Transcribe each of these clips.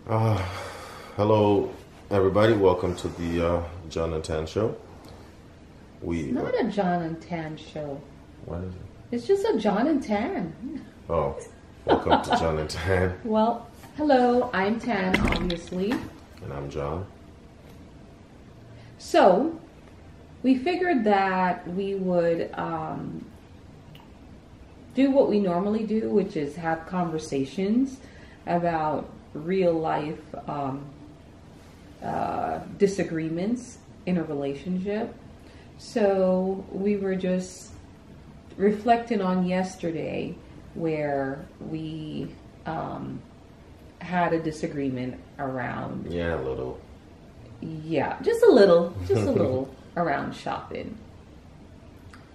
Uh, Hello, everybody. Welcome to the John and Tan Show. It's We, not a John and Tan show. what is it? It's just a John and Tan. Oh, welcome to John and Tan, Well, hello, I'm Tan, obviously. and I'm John. So, we figured that we would do what we normally do, which is have conversations about real life disagreements in a relationship. So, we were just reflecting on yesterday where we had a disagreement around, Yeah, a little. yeah, just a little around shopping.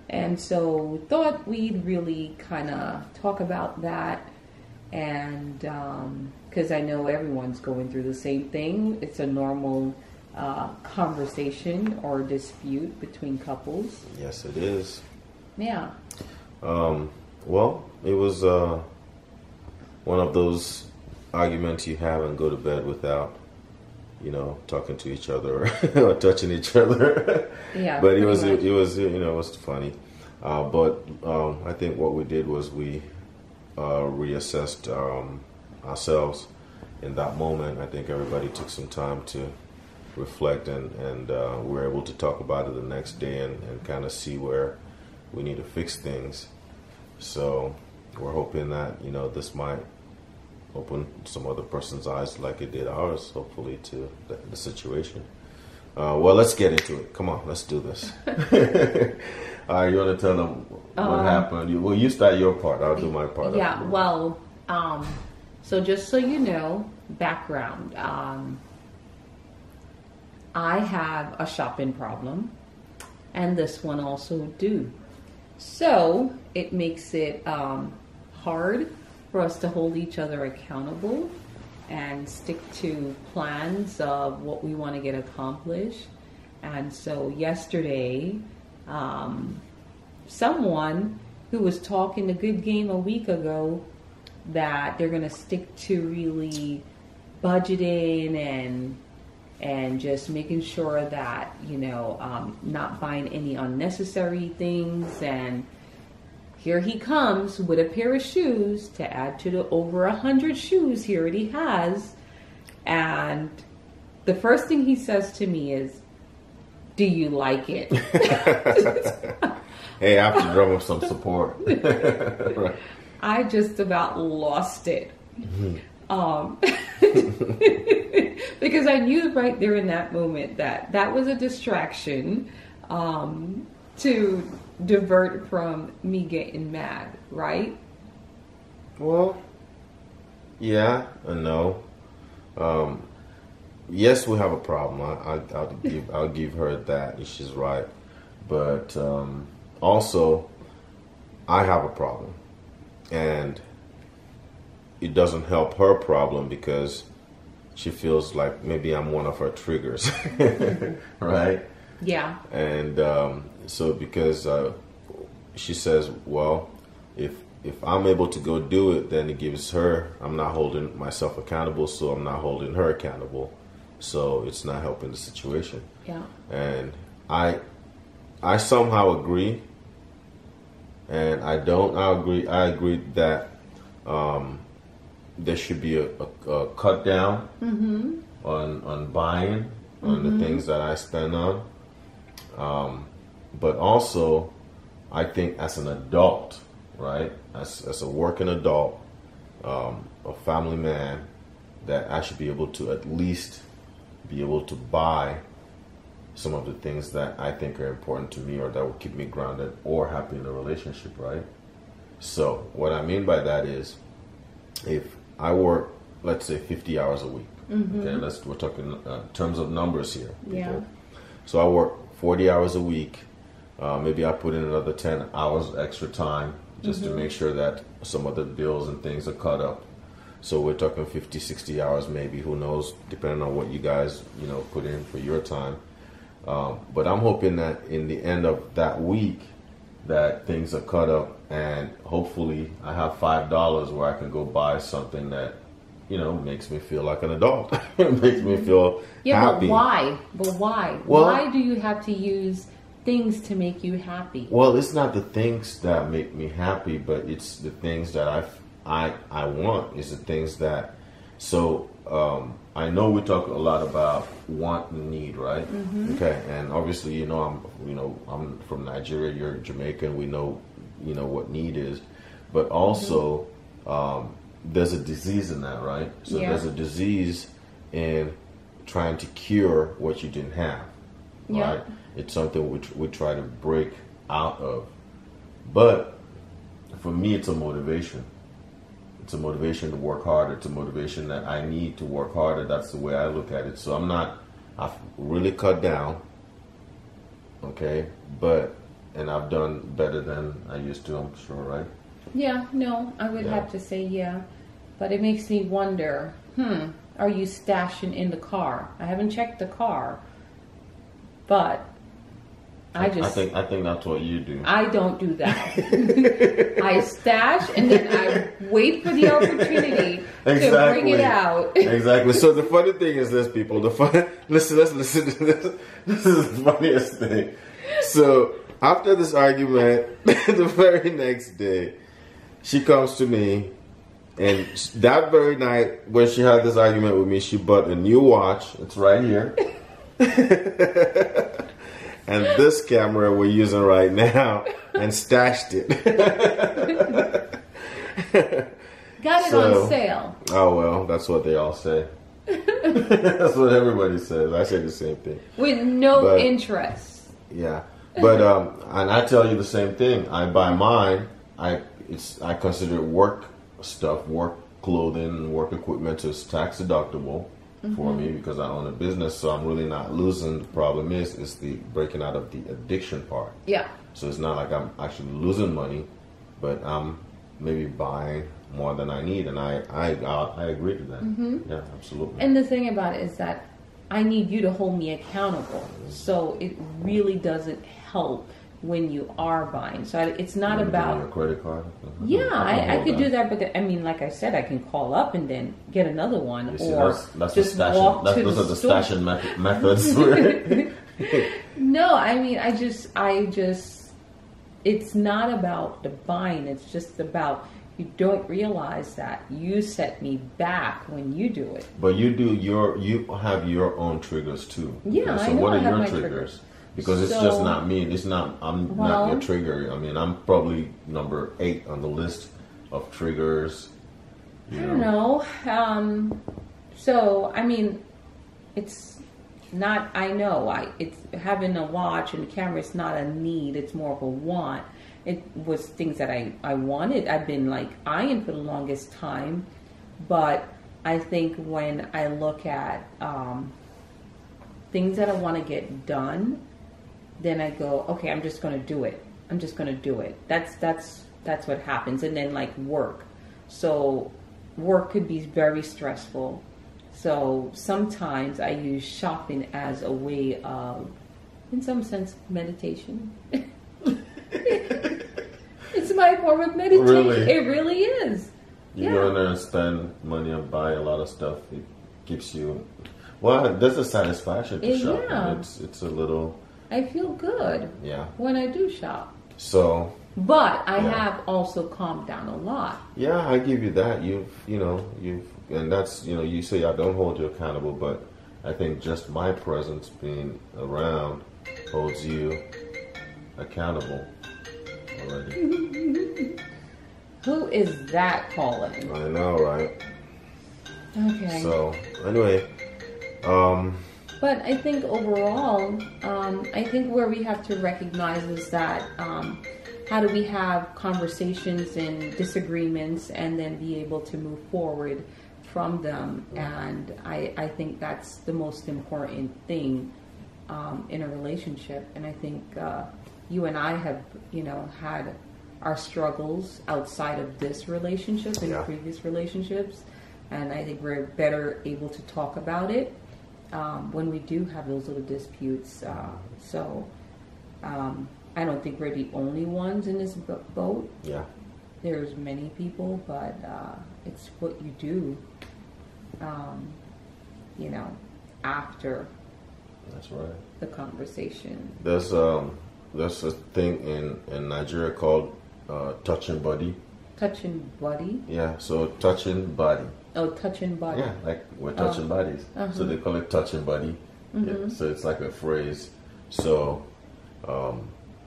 And so thought we'd really kind of talk about that. And because I know everyone's going through the same thing, it's a normal conversation or dispute between couples. Yes, it is. Yeah. Well, it was one of those arguments you have and go to bed without, talking to each other or touching each other. Yeah. But pretty much. it was funny. But I think what we did was we reassessed ourselves in that moment. I think everybody took some time to reflect, and we were able to talk about it the next day and kind of see where we need to fix things. So we're hoping that this might open some other person's eyes like it did ours, hopefully, to the situation. Well, let's get into it. Come on, let's do this. All right, you want to tell them what happened? You start your part. I'll do my part. Yeah, well, so just so you know, background. I have a shopping problem, and this one also do. So it makes it hard for us to hold each other accountable and stick to plans of what we want to get accomplished. And so yesterday, someone who was talking a good game a week ago that they're going to stick to really budgeting and just making sure that not buying any unnecessary things. And here he comes with a pair of shoes to add to the over 100 shoes he already has. And the first thing he says to me is, "Do you like it?" Hey, I have to drum up some support. Right. I just about lost it. Because I knew right there in that moment that that was a distraction to divert from me getting mad, right? Well, yeah and no. Yes, we have a problem. I'll give her that. She's right, but also I have a problem, and it doesn't help her problem because she feels like maybe I'm one of her triggers, right? Yeah. And so because she says, well, if I'm able to go do it, then it gives her, I'm not holding myself accountable, so I'm not holding her accountable. So it's not helping the situation. Yeah. And I somehow agree, and I don't. I agree that there should be a cut down on buying on the things that I spend on. But also, I think as an adult, right, as a working adult, a family man, that I should be able to at least be able to buy some of the things that I think are important to me or that will keep me grounded or happy in a relationship, right? So what I mean by that is, if I work, let's say 50 hours a week, okay, we're talking in terms of numbers here, people. Yeah. So I work 40 hours a week. Maybe I put in another 10 hours extra time just to make sure that some of the bills and things are caught up. So we're talking 50, 60 hours maybe, who knows, depending on what you guys, put in for your time. But I'm hoping that in the end of that week, that things are caught up, and hopefully I have $5 where I can go buy something that makes me feel like an adult. It makes me feel Yeah, happy. but why? But why? Well- Why do you have to use things to make you happy? Well, it's not the things that make me happy, but it's the things that I want. It's the things that. So I know we talk a lot about want and need, right? Okay, and obviously, I'm from Nigeria. You're Jamaican. We know, what need is, but also there's a disease in that, right? So Yeah. there's a disease in trying to cure what you didn't have. Yeah. Right? It's something which we try to break out of. But for me, it's a motivation. It's a motivation to work harder. It's a motivation that I need to work harder. That's the way I look at it. So I've really cut down. Okay. And I've done better than I used to, I'm sure, right? Yeah, no, I would Yeah. have to say yeah. But it makes me wonder, are you stashing in the car? I haven't checked the car. But I think that's what you do. I don't do that. I stash and then I wait for the opportunity to bring it out. Exactly. So the funny thing is this, people. Listen to this. This is the funniest thing. So after this argument, the very next day, she comes to me, and that very night when she had this argument with me, she bought a new watch. It's right here. And this camera we're using right now, and stashed it. Got it on sale. Oh well, that's what they all say. That's what everybody says. I say the same thing. With no But- interest. Yeah, but and I tell you the same thing. I buy mine. I consider it work stuff, work clothing, work equipment. So it's tax deductible for me because I own a business. So I'm really not losing. The problem is the breaking out of the addiction part. Yeah. So it's not like I'm actually losing money, but I'm maybe buying more than I need, and I agree to that. Yeah, absolutely. And the thing about it is that I need you to hold me accountable. So it really doesn't help when you are buying. So it's not You wanna give me about. your credit card. Yeah, I hold could do that, but like I said, I can call up and then get another one, You see, or that's just the stashing. walk to Those the are the store. stashing methods. No, I mean, I just, it's not about the buying. It's just about you don't realize that you set me back when you do it. But you have your own triggers too. Yeah, So I know what I are have your my triggers? triggers. Because it's So- just not me. I'm not Well- your trigger. I mean, I'm probably number 8 on the list of triggers. I don't know. So I mean, it's not. I know. It's having a watch and a camera. It's not a need. It's more of a want. It was things that I wanted. I've been like eyeing for the longest time, but I think when I look at things that I want to get done, then I go, okay, I'm just going to do it. I'm just going to do it. That's what happens. And then like work. So work could be very stressful. So sometimes I use shopping as a way of, in some sense, meditation. It's my form of meditation. Really? It really is. You go in there and spend money and buy a lot of stuff. It keeps you. Well, there's a satisfaction to shop. Yeah. It's a little. I feel good Yeah. when I do shop. So But I Yeah. have also calmed down a lot. yeah, I give you that. And that's you say I don't hold you accountable, but I think just my presence being around holds you accountable already. Who is that calling? I know, right? Okay. So anyway, But I think overall, I think where we have to recognize is that how do we have conversations and disagreements and then be able to move forward from them? And I think that's the most important thing in a relationship. And I think you and I have, had our struggles outside of this relationship and Yeah. previous relationships. And I think we're better able to talk about it when we do have those little disputes. I don't think we're the only ones in this boat. yeah. There's many people, but it's what you do you know, after That's right. the conversation. There's a thing in Nigeria called touching body. Touching body? Yeah, so touching body. Oh, touching body. Yeah, like we're touching bodies. So they call it touching body. Yeah, so it's like a phrase. So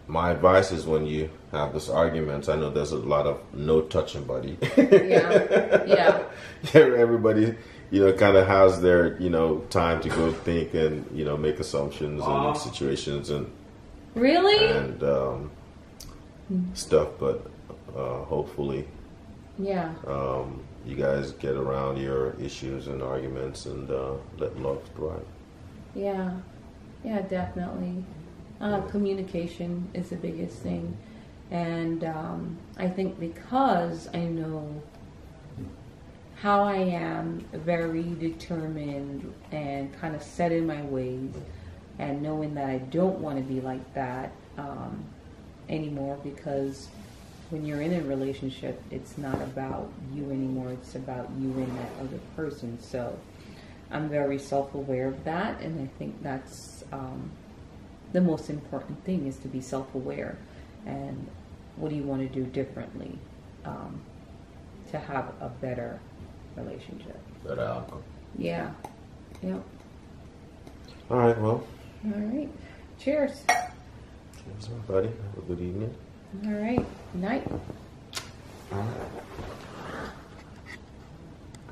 my advice is when you have this argument, I know there's a lot of no touching body. Yeah. Everybody, kind of has their, time to go think and, make assumptions and situations and Really? and stuff. But hopefully, Yeah. you guys get around your issues and arguments and let love thrive. Yeah. Yeah, definitely. Communication is the biggest thing. And I think because I know how I am, very determined and kind of set in my ways, and knowing that I don't want to be like that anymore, because when you're in a relationship, it's not about you anymore, it's about you and that other person. So I'm very self-aware of that, and I think that's the most important thing, is to be self-aware. And what do you want to do differently to have a better relationship? Better outcome. Yeah. Yep. All right, well. All right. Cheers. Cheers, everybody. Have a good evening. All right. Night. All right.